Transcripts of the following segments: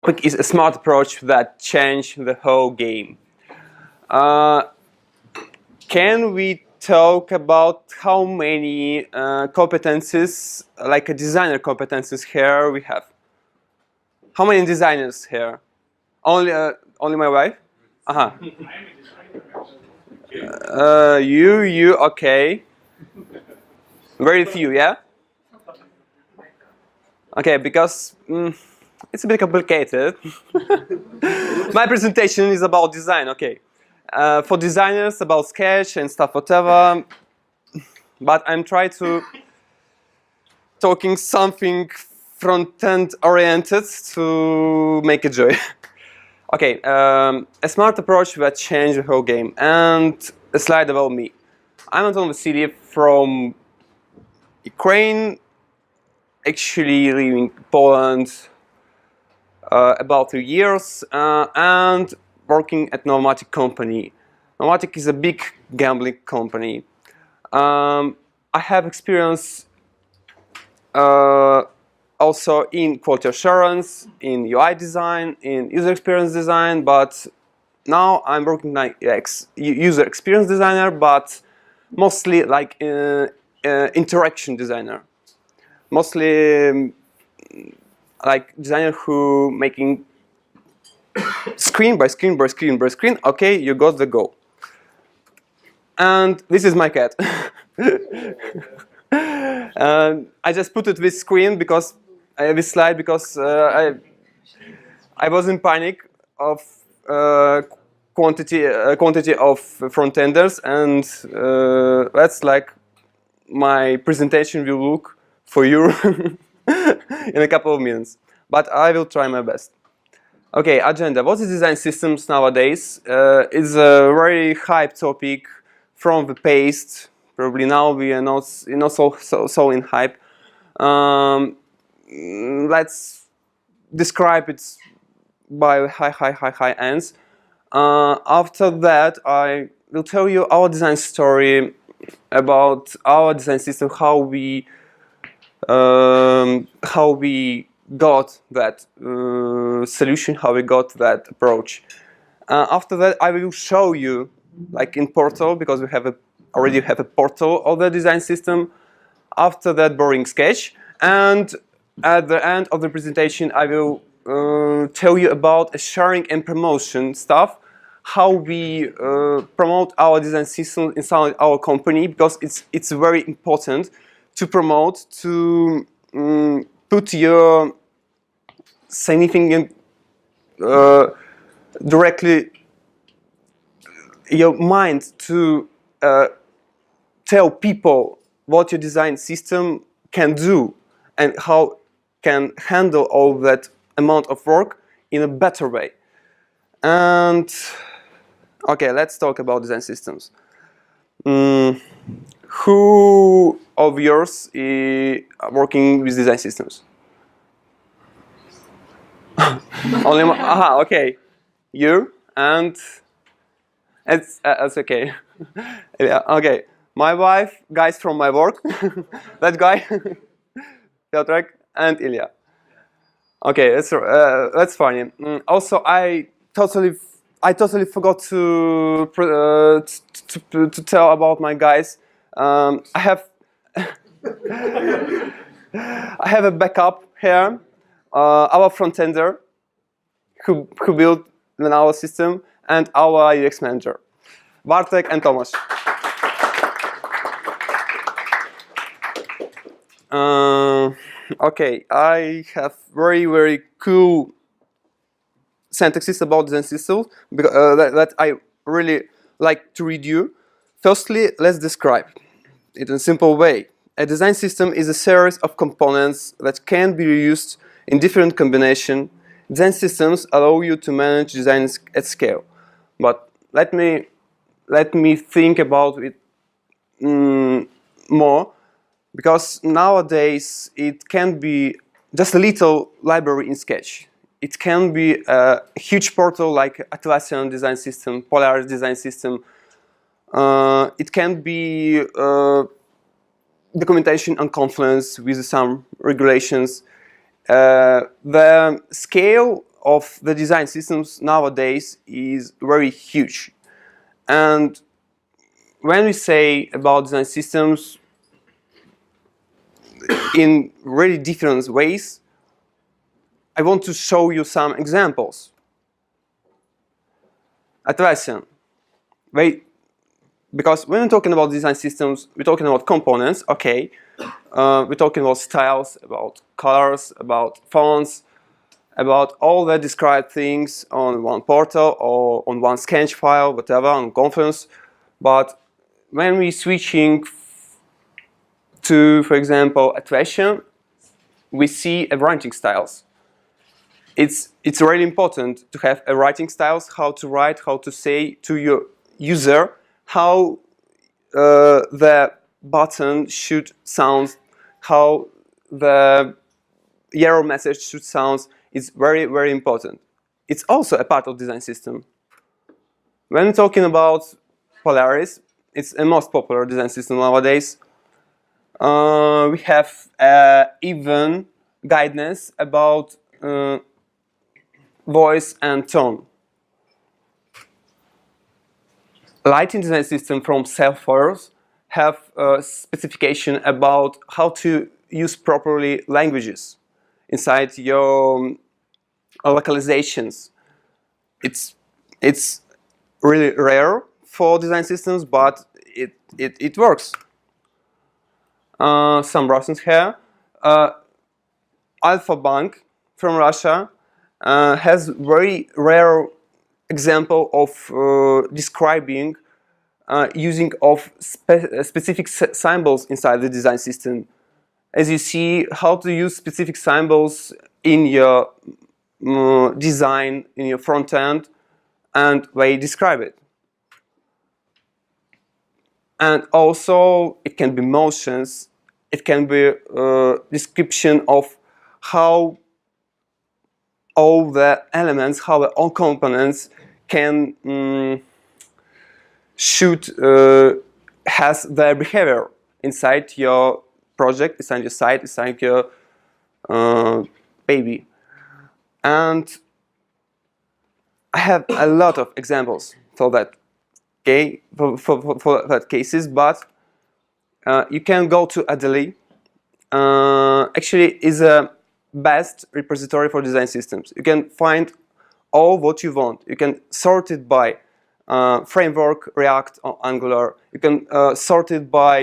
Quick is a smart approach that changed the whole game. Can we talk about how many competencies, like a designer competencies here we have? How many designers here? Only my wife? Uh-huh. You, okay. Very few, yeah? Okay, because it's a bit complicated. My presentation is about design, okay. For designers, about sketch and stuff, whatever. But I'm trying to talking something front-end oriented to make a joy. Okay, a smart approach that changed the whole game. And a slide about me. I'm Anton Vasyliev from Ukraine, actually living in Poland about 3 years, and working at NOVOMATIC company. NOVOMATIC is a big gambling company. I have experience also in quality assurance, in UI design, in user experience design, but now I'm working like user experience designer, but mostly like interaction designer. Mostly like designer who making screen by screen by screen by screen. Okay, you got the goal. And this is my cat. I just put it this screen because this slide because I was in panic of quantity of front-enders, and that's like my presentation will look for you in a couple of minutes. But I will try my best. Okay, agenda. What is design systems nowadays? It's a very hype topic from the past. Probably now we are not so in hype. Let's describe it by high ends. After that, I will tell you our design story about our design system, how we got that solution, how we got that approach. After that, I will show you, like in Portal, because we have already have a portal of the design system. After that, boring sketch, and at the end of the presentation, I will tell you about sharing and promotion stuff, how we promote our design system inside our company, because it's very important to promote, to put your significant directly your mind to tell people what your design system can do and how can handle all that amount of work in a better way. And okay, let's talk about design systems. Who of yours is working with design systems? Only aha, okay. You and that's okay. Yeah, okay. My wife, guys from my work, that guy, Piotrek, and Ilya. Okay, that's funny. Also, I totally forgot to tell about my guys. I have I have a backup here. Our front-ender who built our system, and our UX manager, Bartek and Tomasz. Okay, I have very cool syntaxes about design systems that I really like to read you. Firstly, let's describe it in a simple way. A design system is a series of components that can be reused in different combinations. Design systems allow you to manage designs at scale. But let me think about it more, because nowadays it can be just a little library in Sketch. It can be a huge portal like Atlassian design system, Polaris design system. It can be documentation on Confluence with some regulations. The scale of the design systems nowadays is very huge. And when we say about design systems in really different ways, I want to show you some examples. Attraction. Because when we're talking about design systems, we're talking about components, okay. We're talking about styles, about colors, about fonts, about all the described things on one portal or on one sketch file, whatever, on conference. But when we're switching to, for example, attraction, we see a writing styles. It's really important to have a writing styles, how to write, how to say to your user how the button should sound, how the error message should sound. Is very, very important. It's also a part of design system. When talking about Polaris, it's the most popular design system nowadays. We have even guidance about voice and tone. Lighting design system from Salesforce have a specification about how to use properly languages inside your localizations. It's really rare for design systems, but it works. Some reference here. Alpha Bank from Russia has very rare example of describing using of specific symbols inside the design system. As you see, how to use specific symbols in your design, in your front end, and they describe it. And also, it can be motions, it can be a description of how all the elements, how all components can should has their behavior inside your project, inside your site, inside your baby. And I have a lot of examples for that, okay, for that cases, but you can go to Adelie. Actually, is a best repository for design systems. You can find all what you want. You can sort it by framework, React or Angular. You can sort it by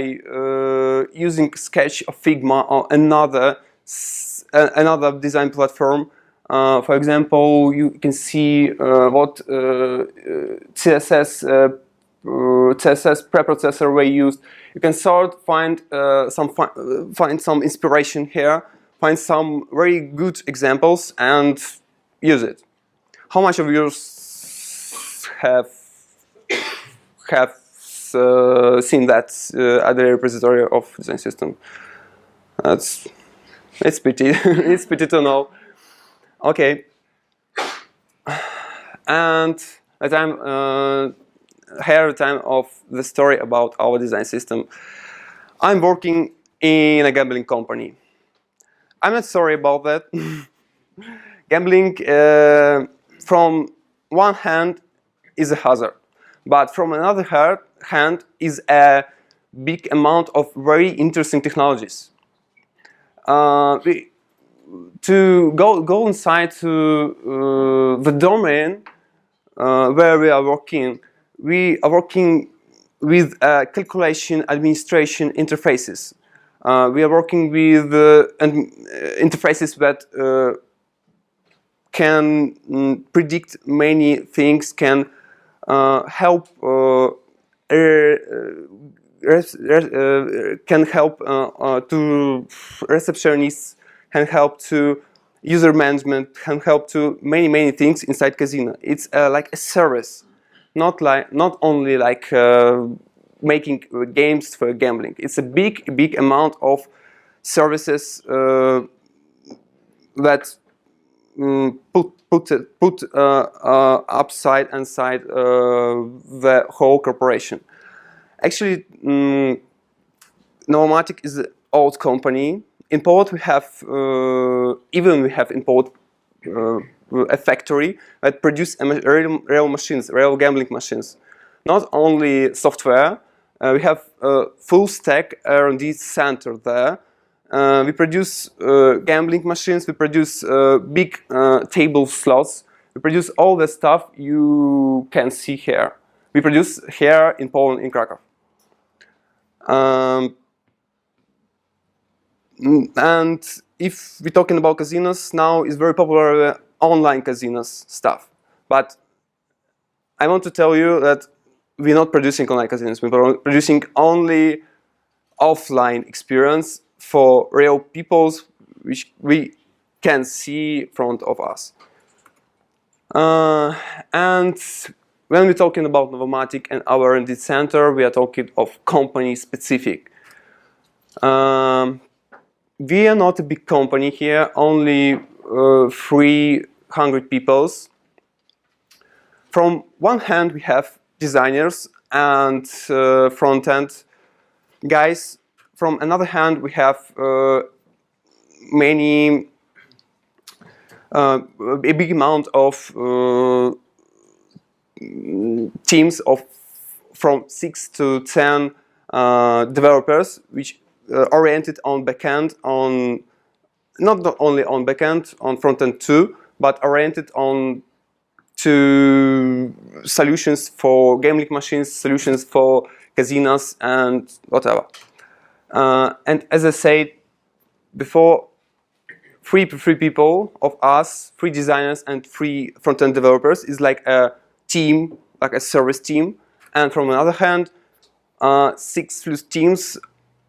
using Sketch or Figma or another design platform. For example, you can see what CSS preprocessor we used. You can sort, find some inspiration here, find some very good examples, and use it. How much of you have seen that at the repository of design system? It's pity. It's pity to know. Okay, and the time of the story about our design system. I'm working in a gambling company. I'm not sorry about that. Gambling, from one hand, is a hazard, but from another hand is a big amount of very interesting technologies. To go inside to the domain where we are working with calculation administration interfaces. We are working with interfaces that can predict many things, can help to receptionists, can help to user management, can help to many things inside casino. It's like a service, not only like making games for gambling. It's a big amount of services that put upside inside the whole corporation. Actually, NOVOMATIC is an old company. In Poland, we have in Poland a factory that produce real machines, real gambling machines. Not only software, we have a full stack R&D center there. We produce gambling machines, we produce big table slots, we produce all the stuff you can see here. We produce here in Poland, in Krakow. And if we're talking about casinos, now it's very popular online casinos stuff. But I want to tell you that we're not producing online casinos. We're producing only offline experience for real peoples, which we can see in front of us. And when we're talking about NOVOMATIC and our R&D center, we are talking of company specific. We are not a big company here, only 300 people. From one hand, we have designers and front-end guys. From another hand, we have a big amount of teams of from 6 to 10 developers, which oriented on backend, on not only on backend, on frontend too, but oriented on to solutions for gambling machines, solutions for casinos, and whatever. And as I said before, three people of us, 3 designers and 3 front-end developers is like a team, like a service team. And from another hand, 6 plus teams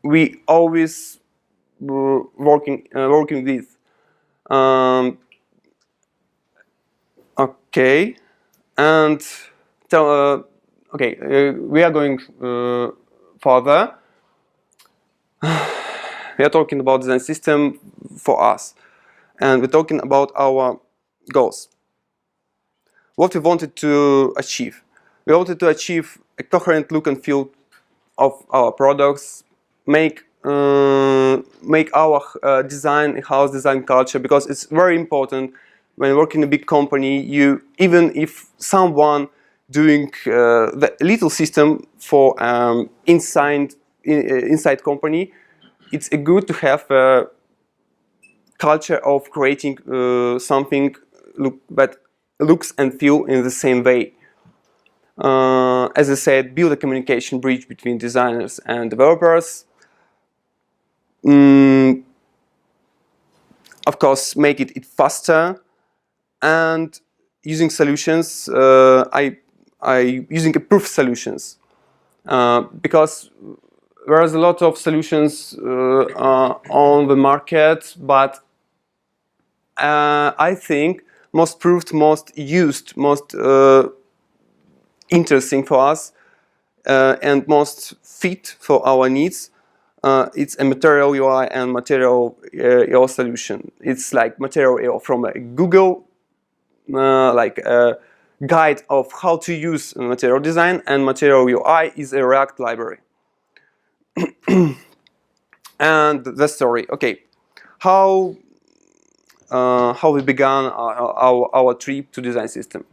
we always working with. Okay, and we are going further. We are talking about design system for us, and we're talking about our goals. What we wanted to achieve. We wanted to achieve a coherent look and feel of our products, make our design in-house design culture, because it's very important when working in a big company. Even if someone doing the little system for inside company, it's good to have a culture of creating something that looks and feel in the same way. As I said, build a communication bridge between designers and developers. Of course, make it faster, and using solutions. I using proof solutions because there's a lot of solutions on the market, but I think most proved, most used, most interesting for us and most fit for our needs. It's a material UI and material UI solution. It's like material UI from Google, like a guide of how to use material design, and material UI is a React library. And the story. Okay, how we began our trip to design system.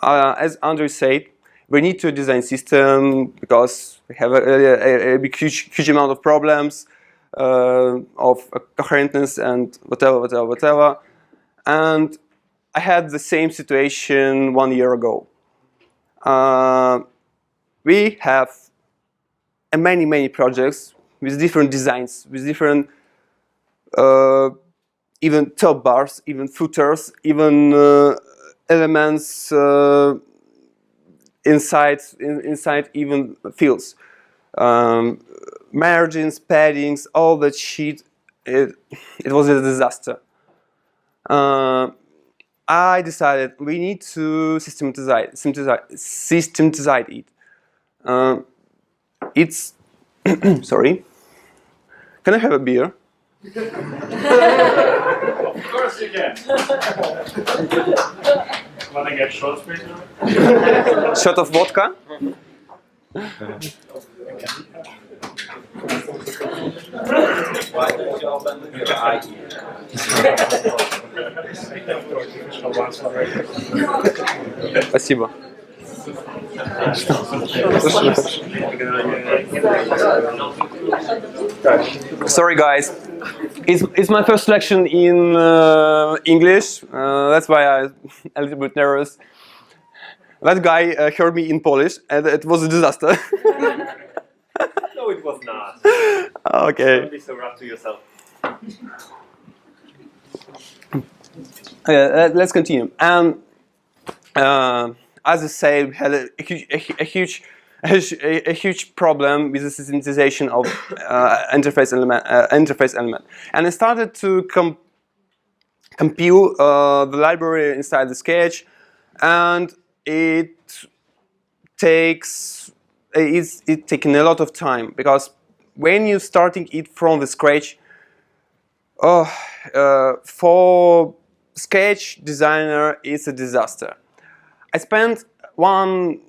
As Andrew said, we need to design system because we have a big, huge amount of problems of coherentness and whatever. And I had the same situation 1 year ago. We have many projects with different designs, with different even top bars, even footers, even elements inside even fields, margins, paddings, all that shit. It was a disaster. I decided we need to systematize it. It's sorry. Can I have a beer? Of course you can. Wanna get shots, please? Shot of vodka? Why don't you open with your eye? Спасибо. Sorry, guys. It's my first lecture in English. That's why I'm a little bit nervous. That guy heard me in Polish, and it was a disaster. No, it was not. Okay. Don't be so rough to yourself. Let's continue. As I said, we had a huge problem with the systemization of interface element, and I started to compile the library inside the sketch, and it's taking a lot of time, because when you're starting it from the scratch, for sketch designer it's a disaster. I spent 1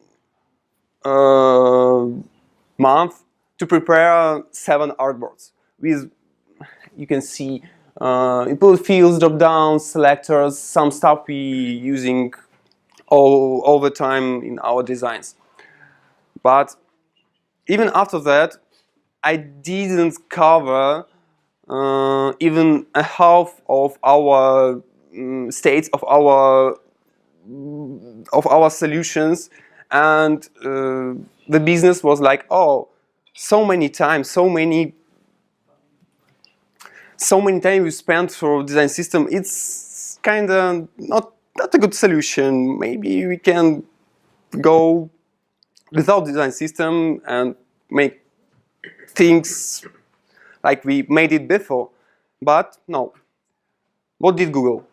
month to prepare 7 artboards with, you can see, input fields, drop downs, selectors, some stuff we using all the time in our designs. But even after that, I didn't cover even a half of our states of our solutions, and the business was like, oh, so many times we spent for design system. It's kind of not a good solution. Maybe we can go without design system and make things like we made it before. But no. What did Google?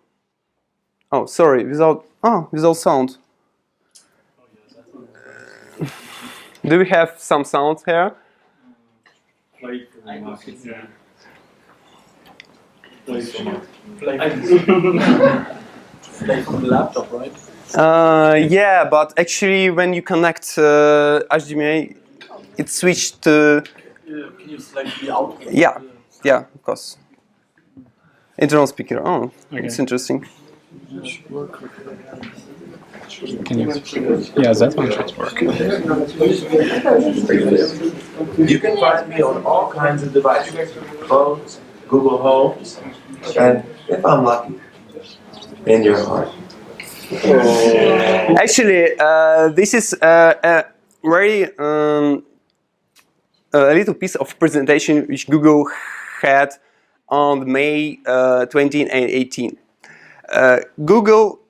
Oh, sorry, without sound. Do we have some sound here? Play from the laptop, right? Yeah, but actually when you connect HDMI, it switched to... Can you select the output? Yeah, of course. Internal speaker. Oh, okay. It's interesting. Can you? Yeah, that one should work. You can find me on all kinds of devices, phones, Google Home, and if I'm lucky, in your heart. Actually, this is a very a little piece of presentation which Google had on May 2018. Google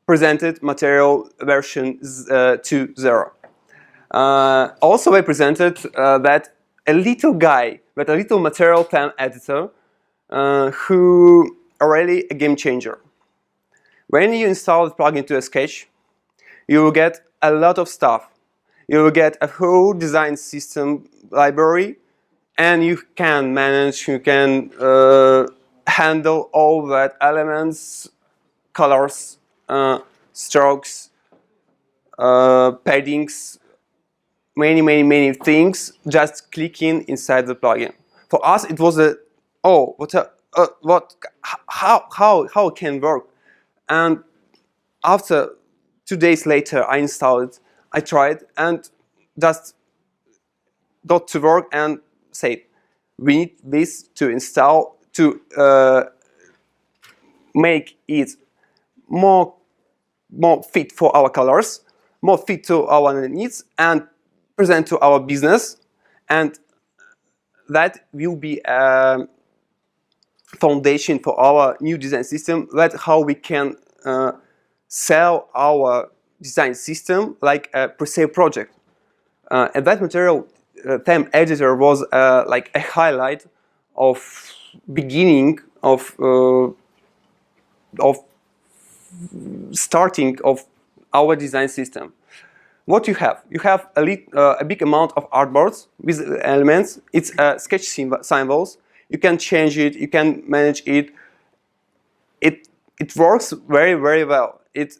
presented material version 2.0. Also, they presented that a little guy, with a little material theme editor, who already a game changer. When you install the plugin to a sketch, you will get a lot of stuff. You will get a whole design system library, and you can manage, you can handle all that elements, colors, strokes, paddings, many things, just clicking inside the plugin. For us, it was a, oh, how it can work. And after 2 days later, I installed it, I tried, and just got to work and said, we need this to install, to make it more fit for our colors, more fit to our needs, and present to our business. And that will be a foundation for our new design system. That's how we can sell our design system like a pre-sale project. And that material theme editor was like a highlight of beginning of starting of our design system. What you have? You have a big amount of artboards with elements. It's sketch symbols. You can change it. You can manage it. It works very well. It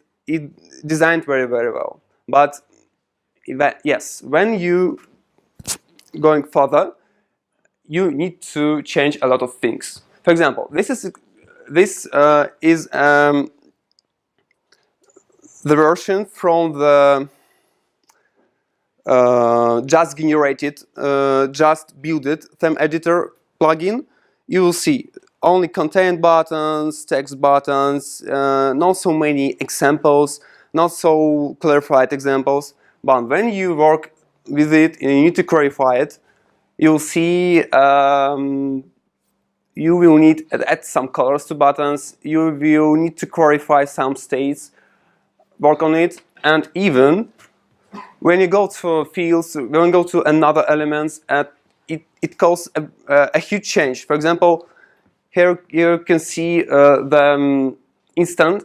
designed very well. But yes, when you going further, you need to change a lot of things. For example, this is this is the version from the just generated, just built theme editor plugin. You will see only content buttons, text buttons, not so many examples, not so clarified examples. But when you work with it and you need to clarify it, you'll see you will need to add some colors to buttons. You will need to clarify some states, work on it, and even when you go to fields, when you go to another elements, it causes a huge change. For example, here you can see the instant,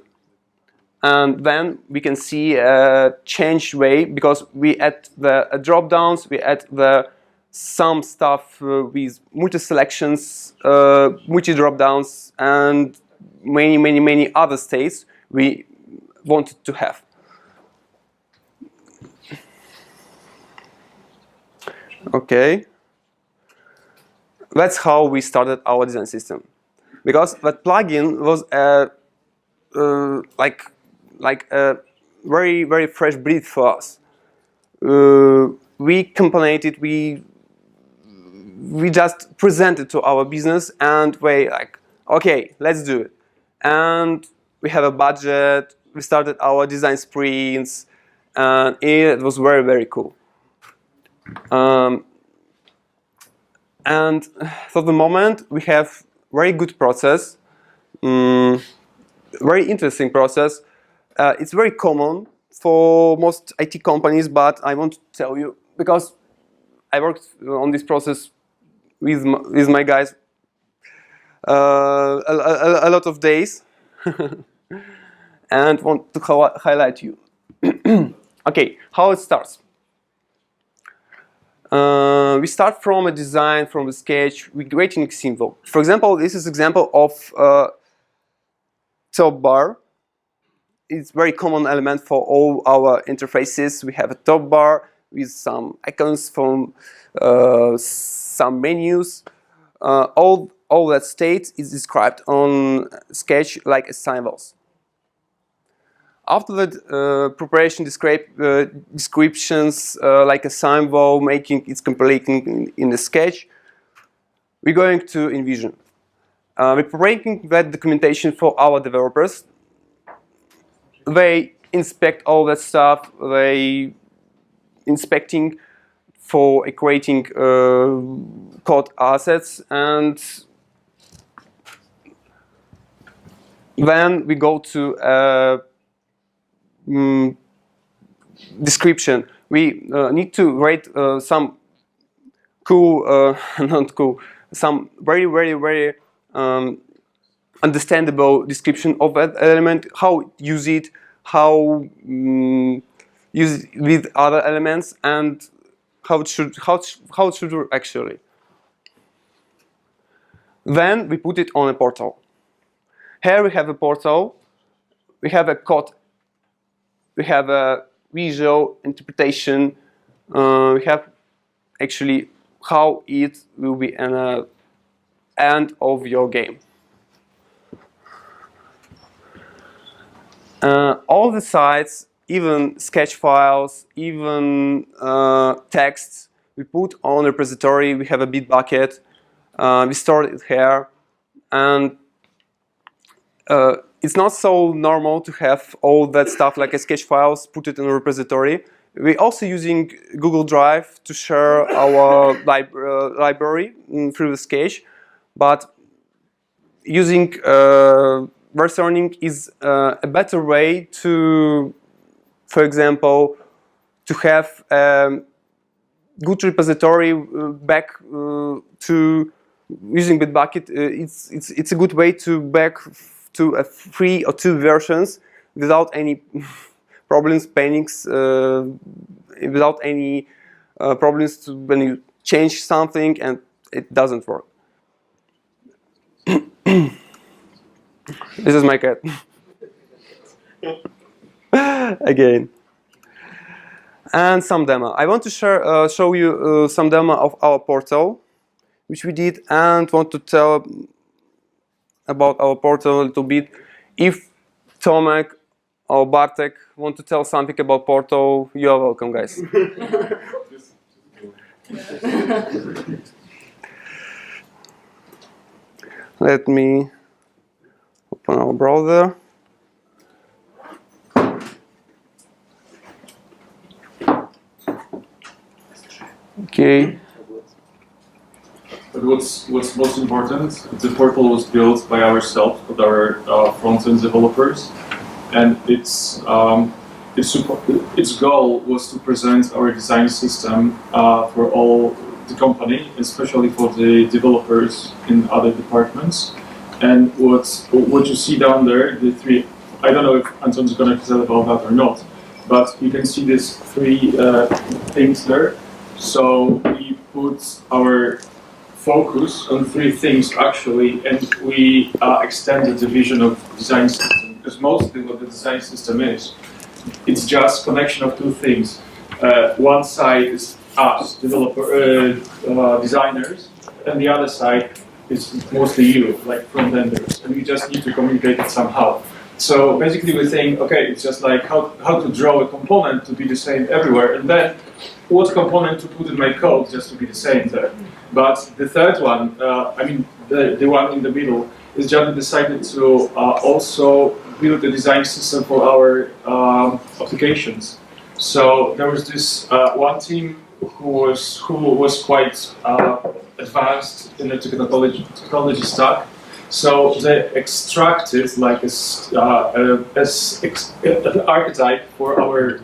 and then we can see a changed way because we add the drop downs, we add the some stuff with multi selections, multi drop downs, and many other states we wanted to have. Okay, that's how we started our design system, because that plugin was like a very fresh breath for us. We componented, we just presented to our business, and we like, okay, let's do it. And we have a budget. We started our design sprints, and it was very cool. And for the moment, we have very good process, very interesting process. It's very common for most IT companies, but I want to tell you because I worked on this process with my guys a lot of days, and want to highlight you. Okay, how it starts. We start from a design, from a sketch, we create a symbol. For example, this is an example of top bar. It's a very common element for all our interfaces. We have a top bar with some icons from some menus. All that state is described on sketch like a symbols. After that preparation descriptions like a symbol, making it's completing in the sketch, we're going to envision. We're preparing that documentation for our developers. They inspect all that stuff. They inspecting for creating code assets, and then we go to description. We need to write some cool, not cool, some very understandable description of that element, how use it, how use it with other elements, and how it should work actually. Then we put it on a portal. Here we have a portal. We have a code. We have a visual interpretation. We have actually how it will be an end of your game. All the sites, even sketch files, even texts, we put on a repository. We have a Bitbucket. We store it here, and it's not so normal to have all that stuff like a sketch files, put it in a repository. We're also using Google Drive to share our library through the sketch, but using versioning is a better way to, for example, to have a good repository back to using Bitbucket. It's a good way to back to a 3 or 2 versions without any problems, panics, without any problems when you change something and it doesn't work. This is my cat. Again. And some demo. I want to show you some demo of our portal, which we did, and want to tell about our portal a little bit. If Tomek or Bartek want to tell something about portal, you are welcome, guys. Let me open our browser. Okay. But what's most important, the portal was built by ourselves, with our front-end developers, and its goal was to present our design system for all the company, especially for the developers in other departments. And what you see down there, the three, I don't know if Anton's going to tell about that or not, but you can see these three things there. So we put our focus on three things actually, and we extended the vision of design system, because mostly what the design system is, it's just connection of two things. One side is us, designers, and the other side is mostly you, like front-enders, and we just need to communicate it somehow. So basically we think, okay, it's just like how to draw a component to be the same everywhere, and then what component to put in my code just to be the same there. But the third one, the one in the middle, is just decided to also build the design system for our applications. So there was this one team who was quite advanced in the technology stack. So they extracted like an archetype for our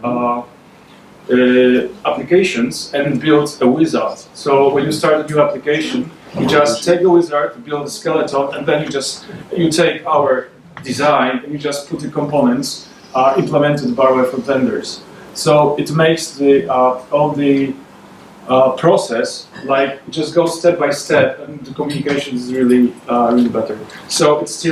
applications and built a wizard. So when you start a new application, you just take the wizard, build a skeleton, and then you take our design and you just put the components implemented by our front-enders. So it makes the all the process like just go step by step, and the communication is really better. So it's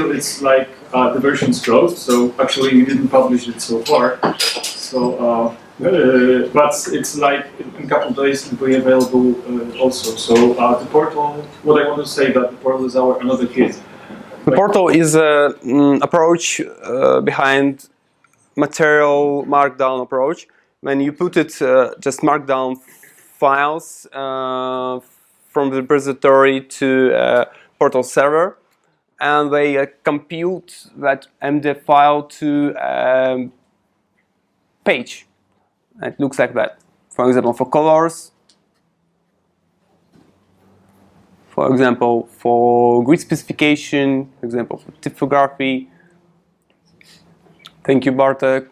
like the version's closed. So actually we didn't publish it so far. So but it's like in a couple of days it will be available also. So the portal. What I want to say that the portal is another kid. The portal is an approach behind material markdown approach. When you put it just markdown files from the repository to portal server, and they compute that MD file to page. It looks like that. For example, for colors. For example, for grid specification. For example, for typography. Thank you, Bartek.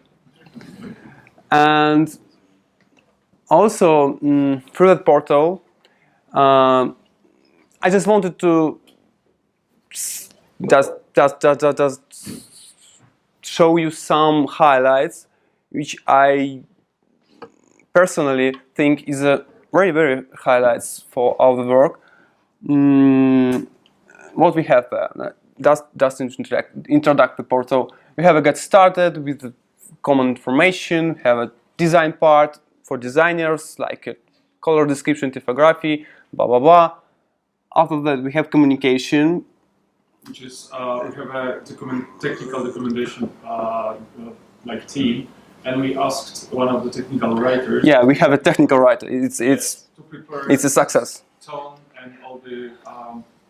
And also through that portal, I just wanted to just show you some highlights, which I personally think is a very highlights for our work. What we have there, just introduct the portal. We have a get started with the common information. We have a design part for designers, like a color description, typography, blah blah blah. After that, we have communication, which is we have a technical documentation like team, and we asked one of the technical writers. Yeah, we have a technical writer. It's to prepare a success. Tone and all the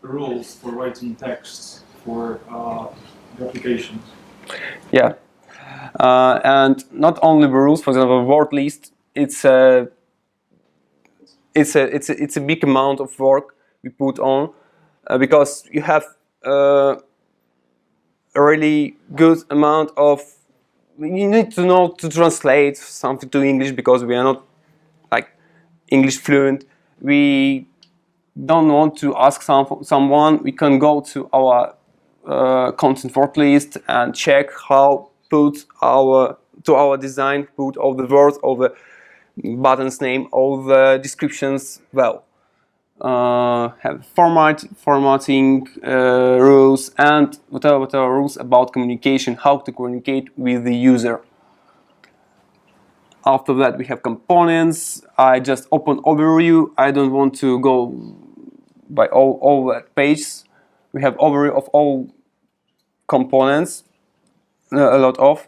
rules for writing texts for the application. Yeah, and not only the rules. For example, word list. It's a big amount of work we put on because you have a really good amount of. You need to know to translate something to English because we are not like English fluent. We don't want to ask someone. We can go to our content word list and check how put our design, put all the words, all the buttons name, all the descriptions well. Have formatting rules and whatever rules about communication, how to communicate with the user. After that we have components. I just open overview. I don't want to go by all that pages. We have overview of all components, a lot of.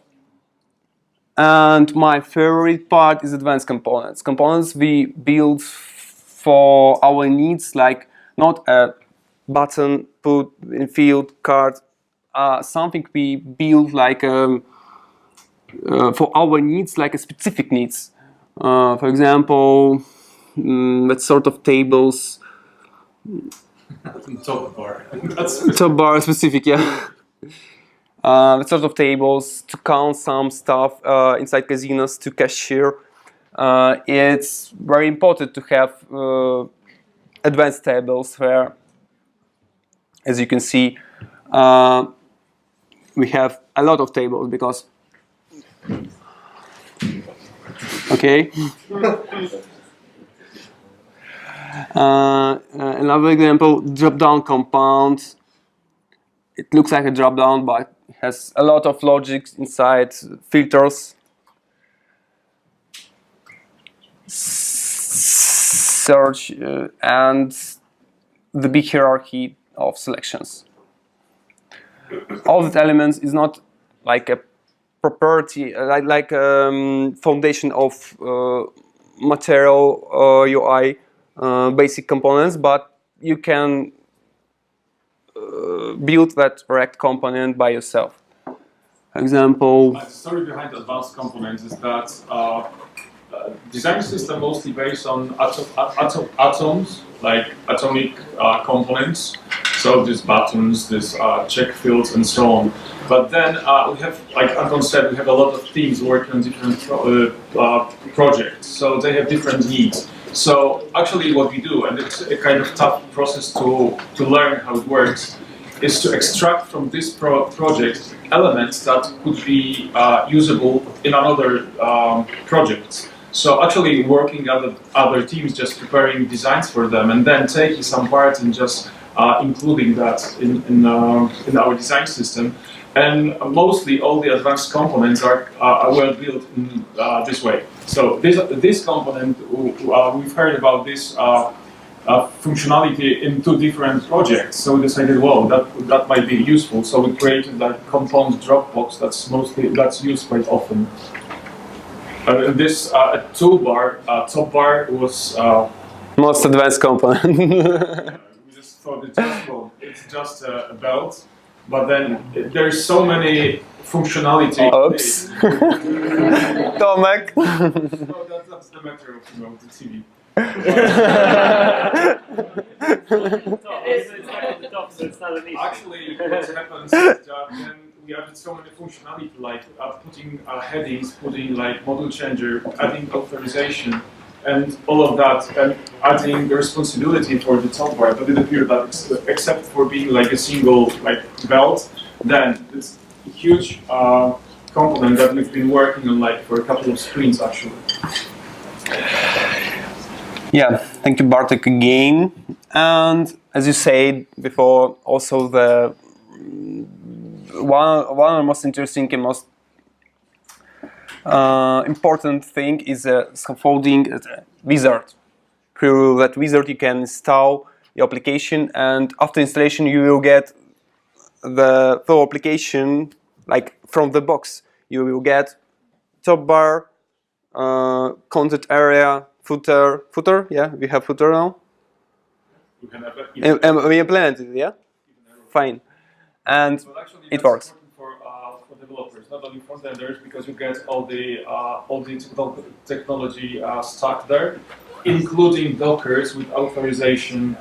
And my favorite part is advanced components. Components we build for our needs, like not a button put in field card, something we build like for our needs, like a specific needs. For example, that sort of tables. Top bar. Top bar specific, yeah. That sort of tables to count some stuff inside casinos, to cashier. It's very important to have advanced tables where, as you can see, we have a lot of tables because. Okay. Another example, drop-down compound. It looks like a drop-down, but it has a lot of logic inside, filters, search, and the big hierarchy of selections. All the elements is not like a property, like foundation of material UI basic components, but you can build that React component by yourself. For example, The story behind advanced components is that design system mostly based on atoms, like atomic components. So these buttons, these check fields, and so on. But then we have, like Anton said, we have a lot of teams working on different projects. So they have different needs. So actually what we do, and it's a kind of tough process to learn how it works, is to extract from this project elements that could be usable in another project. So actually working with other teams, just preparing designs for them, and then taking some part and just including that in our design system. And mostly all the advanced components are well built in this way. So this component, we've heard about this functionality in two different projects. So we decided, well, that might be useful. So we created that component Dropbox that's used quite often. This toolbar, top bar was most advanced component. we just thought it's just a belt, but then there's so many functionality. Oops. Tomek. So that's the matter of the TV. Actually, what happens is that then we added so many functionality, like putting headings, putting like model changer, adding authorization, and all of that, and adding the responsibility for the top bar. But it appeared that except for being like a single like belt, then it's a huge component that we've been working on like for a couple of sprints actually. Yeah, thank you, Bartek, again. And as you said before, also the one of the most interesting and most important thing is a scaffolding wizard. Through that wizard, you can install your application, and after installation, you will get the full application, like from the box. You will get top bar, content area, footer. Yeah, we have footer now. We implemented it, yeah? Fine. And it works. For developers, not only front enders, because you get all the technology stack there, including Dockers with authorization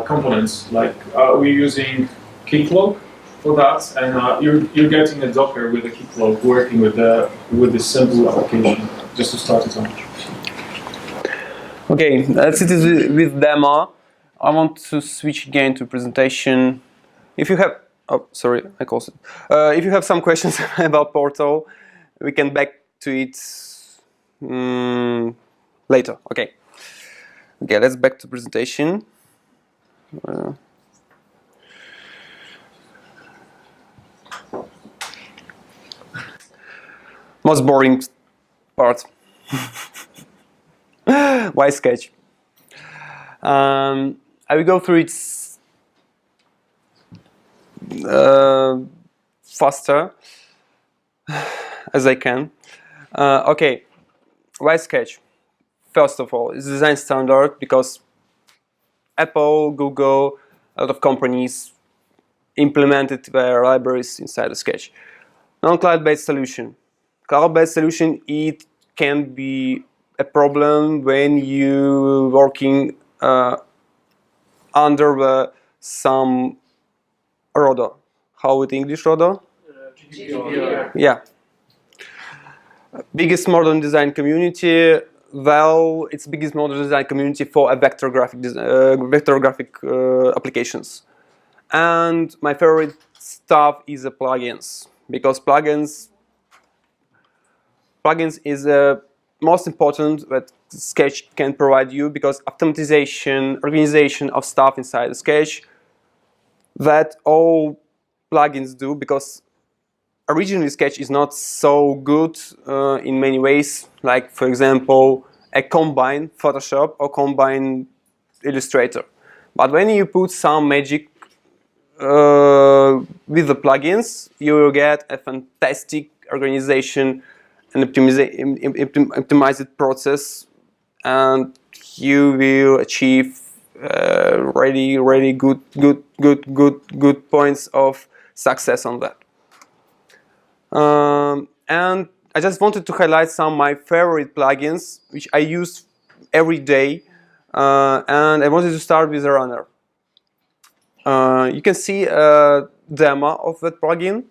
components. Like we're using Keycloak for that, and you're getting a Docker with a Keycloak working with this simple application just to start it on. Okay, that's it with demo. I want to switch again to presentation. If you have, oh, sorry, I closed it. If you have some questions about Portal, we can back to it later. Okay. Okay, let's back to presentation. Most boring part. Why sketch? I will go through its faster as I can. Okay, why Sketch? First of all, it's a design standard because Apple, Google, a lot of companies implemented their libraries inside the Sketch. Non-cloud-based solution. Cloud-based solution, it can be a problem when you working under some RODO. How with English RODO? Yeah. Biggest modern design community. Well, it's biggest modern design community for a vector graphic applications. And my favorite stuff is the plugins, because plugins is the most important that Sketch can provide you, because automatization, organization of stuff inside the Sketch, that all plugins do, because originally Sketch is not so good in many ways, like for example a combine Photoshop or combine Illustrator. But when you put some magic with the plugins, you will get a fantastic organization and optimized process, and you will achieve really good points of success on that. And I just wanted to highlight some of my favorite plugins which I use every day, and I wanted to start with the runner. You can see a demo of that plugin.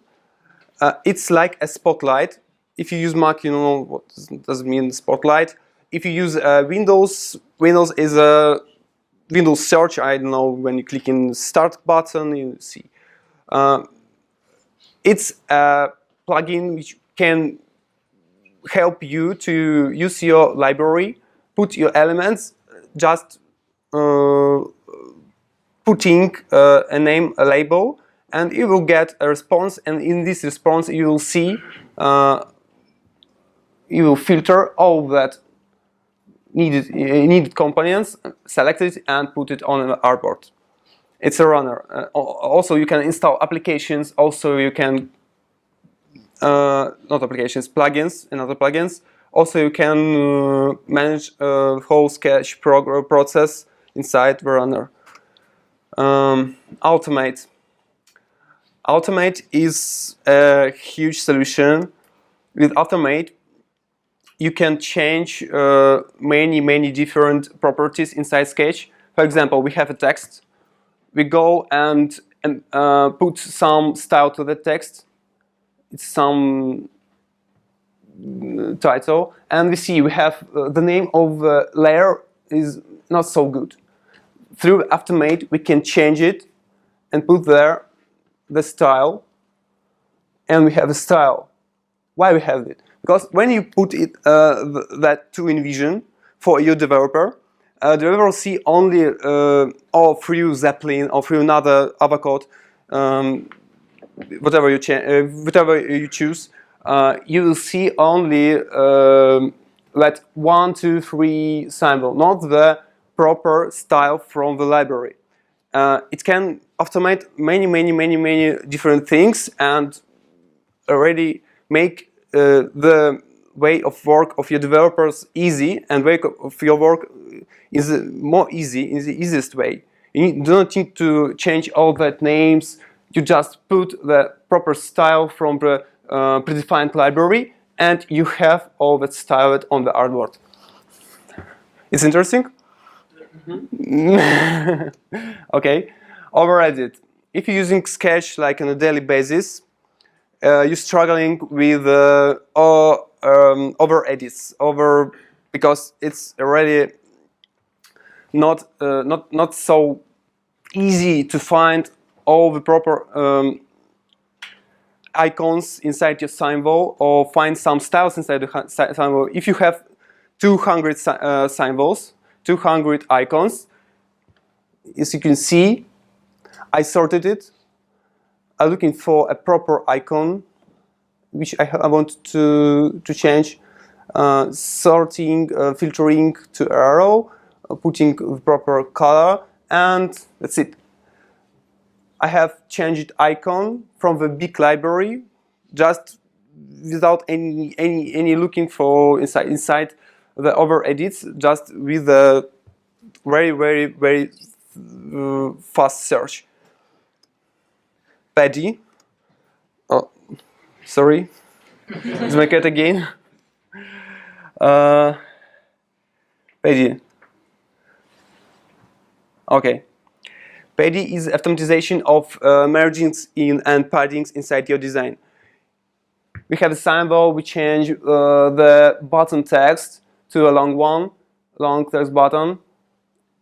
It's like a spotlight. If you use Mac, you know what does it mean, spotlight. If you use Windows is a Windows search. I don't know, when you click in the start button, you see. It's a plugin which can help you to use your library, put your elements, just putting a name, a label, and you will get a response, and in this response you will see, you will filter all that needed components, select it and put it on an artboard. It's a runner. Also you can install applications, also you can, not applications, plugins and other plugins. Also you can manage the whole Sketch process inside the runner. Automate. Automate is a huge solution. With Automate, you can change many different properties inside Sketch. For example, we have a text. We go and put some style to the text. It's some title, and we see we have the name of the layer is not so good. Through Automate, we can change it and put there the style, and we have a style. Why we have it? Because when you put it that to InVision for your developer, developer will see only or through Zeppelin or through another code, whatever you choose, you will see only that 1, 2, 3 symbol, not the proper style from the library. It can automate many different things and already make the way of work of your developers easy, and way of your work is more easy, in the easiest way. You do not need to change all that names. You just put the proper style from the predefined library, and you have all that styled on the artboard. It's interesting? Mm-hmm. Okay, over edit. If you're using Sketch like on a daily basis, you're struggling with over edits, because it's already not so easy to find all the proper icons inside your symbol, or find some styles inside the symbol. If you have 200 symbols, 200 icons, as you can see, I sorted it. I'm looking for a proper icon, which I want to change. Sorting, filtering to arrow, putting the proper color, and that's it. I have changed icon from the big library, just without any looking for inside the other edits, just with the very fast search. Paddy. Oh, sorry. It's my cat again. Paddy. Okay. Paddy is automatization of mergings in and paddings inside your design. We have a symbol. We change the button text to a long text button,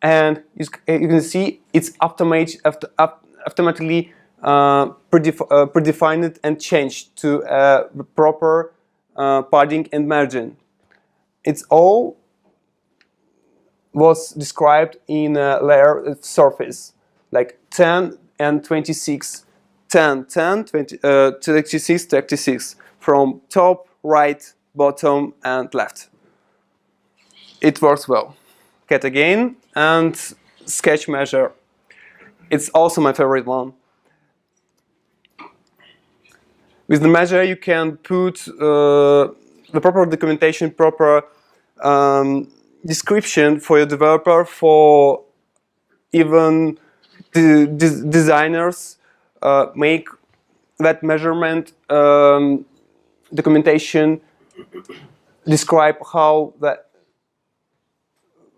and you can see it's automatically predefined and changed to the proper padding and margin. It's all was described in a layer surface, like 10 and 26, 10, 10, 20, 26, 26, from top, right, bottom, and left. It works well. Cat again, and sketch measure. It's also my favorite one. With the measure, you can put the proper documentation, proper description for your developer, for even the designers, make that measurement documentation, describe how the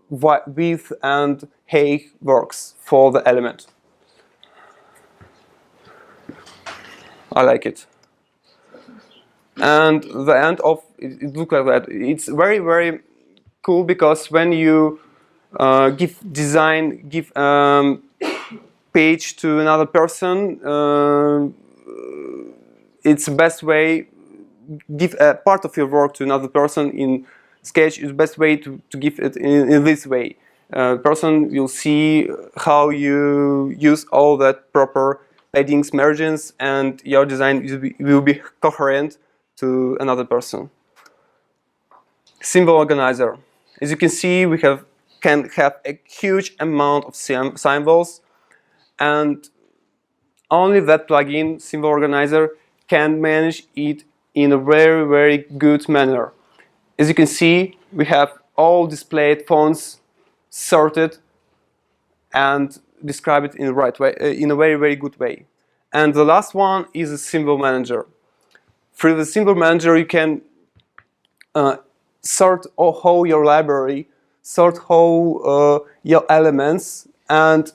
width and height works for the element. I like it. And the end of it looks like that. It's very cool, because when you give page to another person, it's the best way. Give a part of your work to another person in Sketch is the best way to give it in this way. Person will see how you use all that proper paddings, margins, and your design will be coherent to another person. Symbol organizer. As you can see, we can have a huge amount of symbols, and only that plugin, symbol organizer, can manage it in a very good manner. As you can see, we have all displayed fonts sorted and described in the right way, in a very good way. And the last one is a symbol manager. Through the symbol manager, you can sort how your library, sort how your elements, and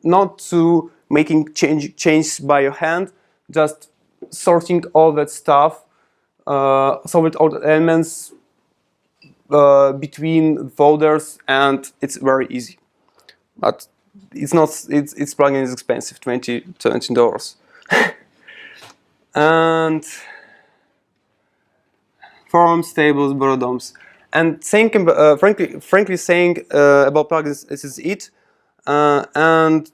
not to making changes by your hand, just sorting all that stuff, sort all the elements between folders, and it's very easy. But it's not. Its plugin is expensive, $20. And forms, tables, borrow DOMs. And frankly saying about plugins, this is it. And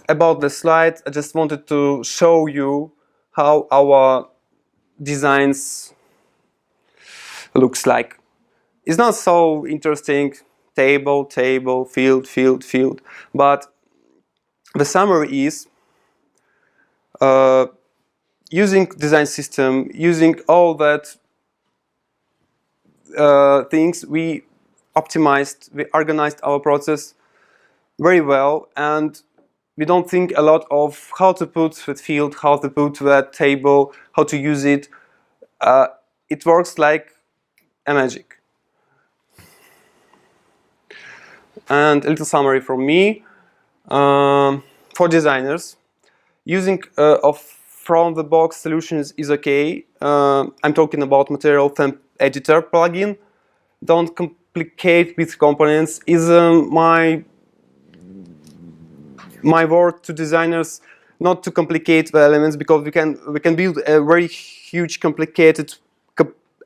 about the slide, I just wanted to show you how our designs looks like. It's not so interesting. Table, field. But the summary is using design system, using all that things, we optimized, we organized our process very well, and we don't think a lot of how to put that field, how to put that table, how to use it. It works like a magic. And a little summary from me. For designers, using from-the-box solutions is okay. I'm talking about Material Theme Editor plugin. Don't complicate with components. Is my word to designers not to complicate the elements, because we can build a very huge complicated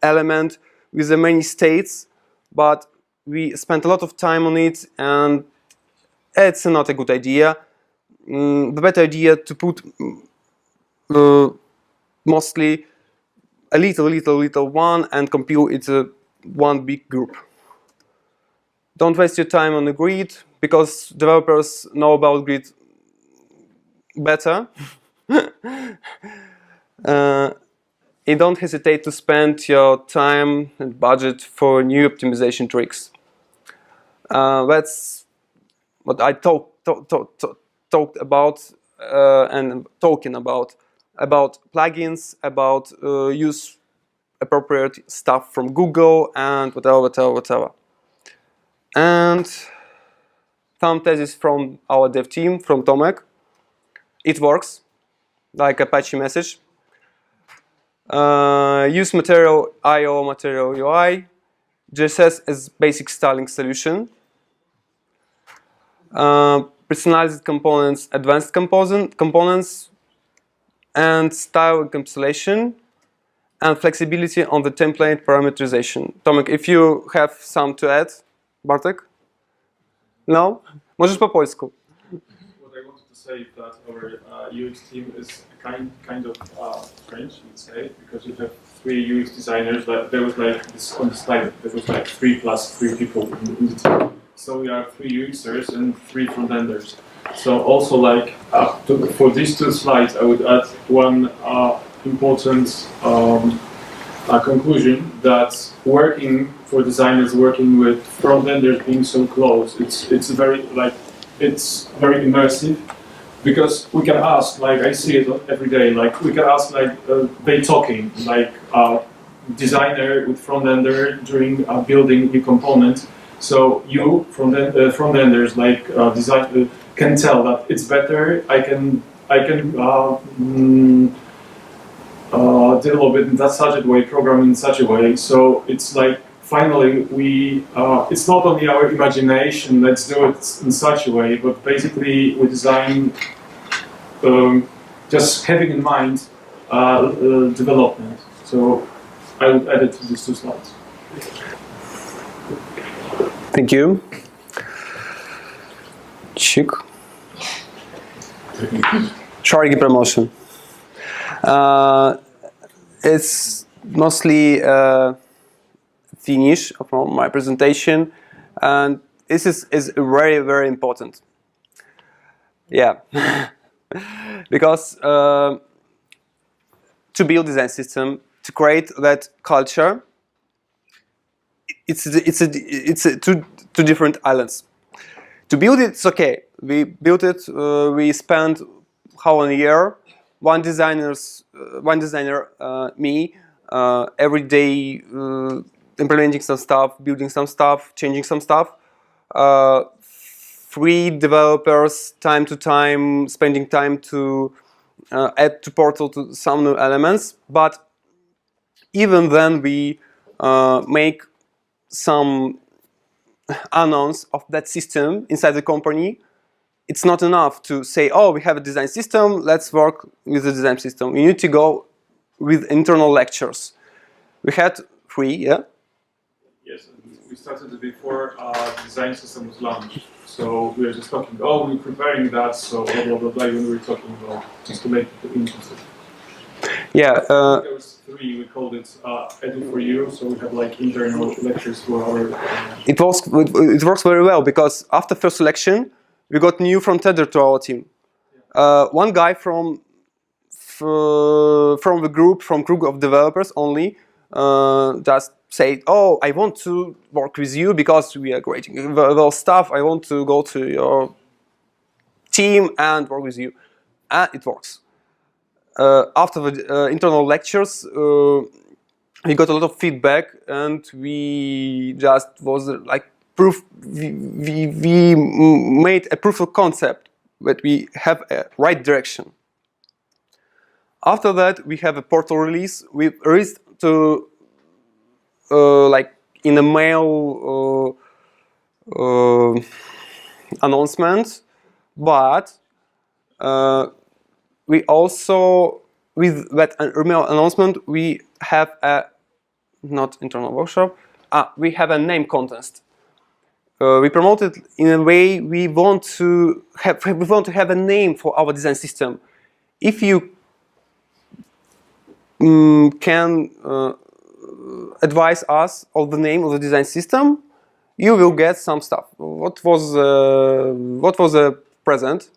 element with many states, but we spent a lot of time on it, and it's not a good idea. The better idea to put mostly a little one and compile it one big group. Don't waste your time on the grid, because developers know about grid better. And don't hesitate to spend your time and budget for new optimization tricks. That's what I talked about and talking about plugins, about use appropriate stuff from Google and whatever. And some thesis from our dev team, from Tomek. It works, like Apache message. Use material IO, material UI, JSS as basic styling solution. Personalized components, advanced components, and style encapsulation, and flexibility on the template parameterization. Tomek, if you have some to add, Bartek? No? Możesz po polsku. What I wanted to say is that our UX team is kind of strange, let's say, because we have 3 UX designers. Like there was like this on the slide, there was like 3 plus 3 people in the team. So we are 3 UXers and 3 front-enders. So also like for these 2 slides, I would add one important conclusion that working for designers, working with front-enders being so close, it's very immersive, because we can ask, like I see it every day, like we can ask like they talking, like designer with front-ender during building new component. So you front-enders like design can tell that it's better. I can develop it in such a way, program in such a way. So it's like finally we it's not only our imagination. Let's do it in such a way, but basically we design just having in mind development. So I would add it to these 2 slides. Thank you. Chick. Shorty promotion. It's mostly finish of my presentation, and this is very, very important. Yeah, because to build design system, to create that culture, it's two different islands. To build it, it's okay. We built it. We spent how a year. One designer, me, every day implementing some stuff, building some stuff, changing some stuff. 3 developers, time to time, spending time to add to portal to some new elements. But even then, we make some announce of that system inside the company. It's not enough to say, oh, we have a design system, let's work with the design system. You need to go with internal lectures. We had 3, yeah? Yes, we started before design system was launched. So we were just talking, oh, we're preparing that, so blah, blah, blah, blah, when we were talking about, just to make it interesting. Yeah. There was 3, we called it Edu for You, so we have like internal lectures for our... It works very well, because after first selection, we got new front-ender to our team. One guy from the group of developers only just said, oh, I want to work with you because we are creating well stuff. I want to go to your team and work with you. And it works. After the internal lectures, we got a lot of feedback, and we just was like proof. We made a proof of concept that we have a right direction. After that, we have a portal release. We released to like in a mail announcement, but we also, with that email announcement, we have a not internal workshop. We have a name contest. We promote it in a way we want to have a name for our design system. If you can advise us of the name of the design system, you will get some stuff. What was a present?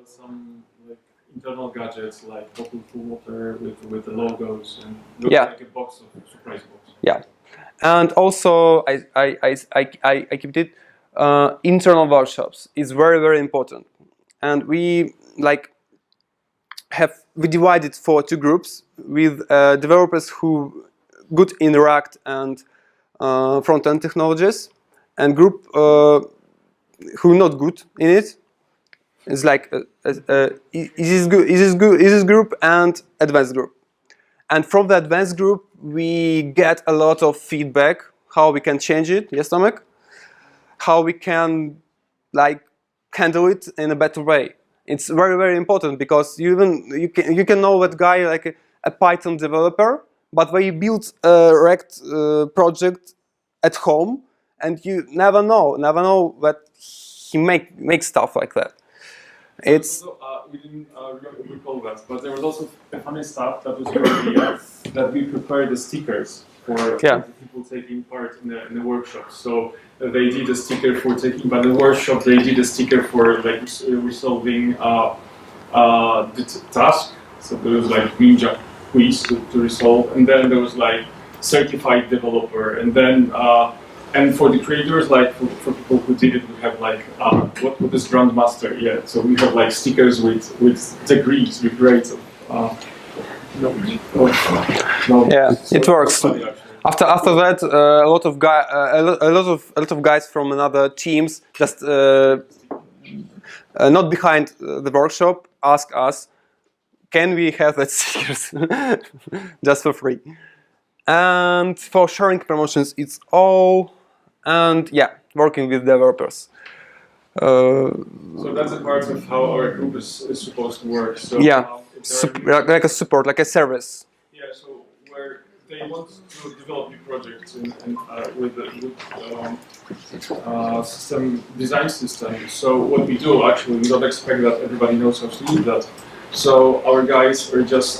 Some like internal gadgets like bottle full water with the logos and look Yeah. like a box of surprise box. Yeah, and also I kept it. Internal workshops is very important, and we we divided for two groups with developers who good in React and front-end technologies, and group who not good in it. It's like easy group and advanced group. And from the advanced group, we get a lot of feedback how we can change it. Yes, Tomek? How we can handle it in a better way. It's very important because you can know that guy like a Python developer, but they built a React project at home, and you never know that he makes stuff like that. It's We didn't recall that, but there was also a funny stuff that was your idea that we prepared the stickers for the people taking part in the workshop. So they did a sticker for taking part in the workshop. They did a sticker for like resolving the task. So there was like Ninja quiz to resolve, and then there was like certified developer, and then. And for the creators, like for people who did it, we have like what is Grandmaster? Yeah, so we have like stickers with degrees, with grades of. Yeah, it works. After that, a lot of guys from another teams just not behind the workshop ask us, can we have that stickers just for free? And for sharing promotions, it's all. And yeah, working with developers. So that's a part of how our group is supposed to work. So yeah, like a support, like a service. Yeah, so where they want to develop new projects with system design system. So what we do actually, we don't expect that everybody knows how to do that. So our guys are just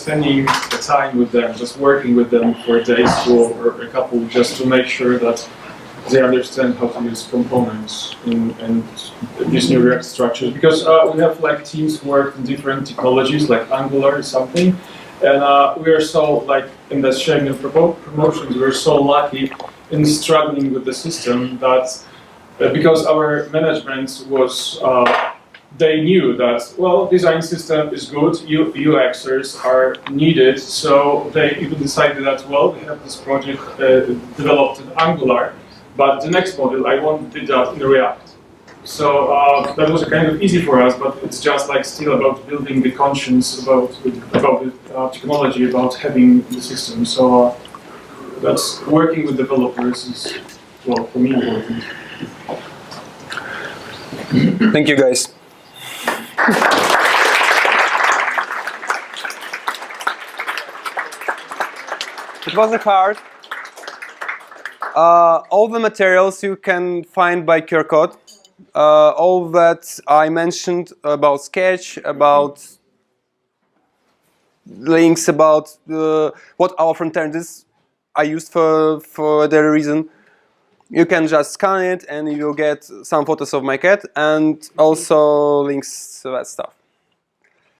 spending the time with them, just working with them for days or a couple, just to make sure that they understand how to use components and these new React structures. Because we have like teams who work in different technologies, like Angular or something, and we are so like in the sharing and promotions, we're so lucky in struggling with the system that because our management was. They knew that, well, design system is good, UXers are needed, so they even decided that, well, we have this project developed in Angular, but the next module, I want to do that in React. So that was kind of easy for us, but it's just like still about building the conscience about the technology, about having the system. So that's working with developers is, well, for me, important. Thank you, guys. It wasn't hard. All the materials you can find by QR code. All that I mentioned about Sketch, about links, about what our front-end is, I used for the reason. You can just scan it and you'll get some photos of my cat and also links to that stuff.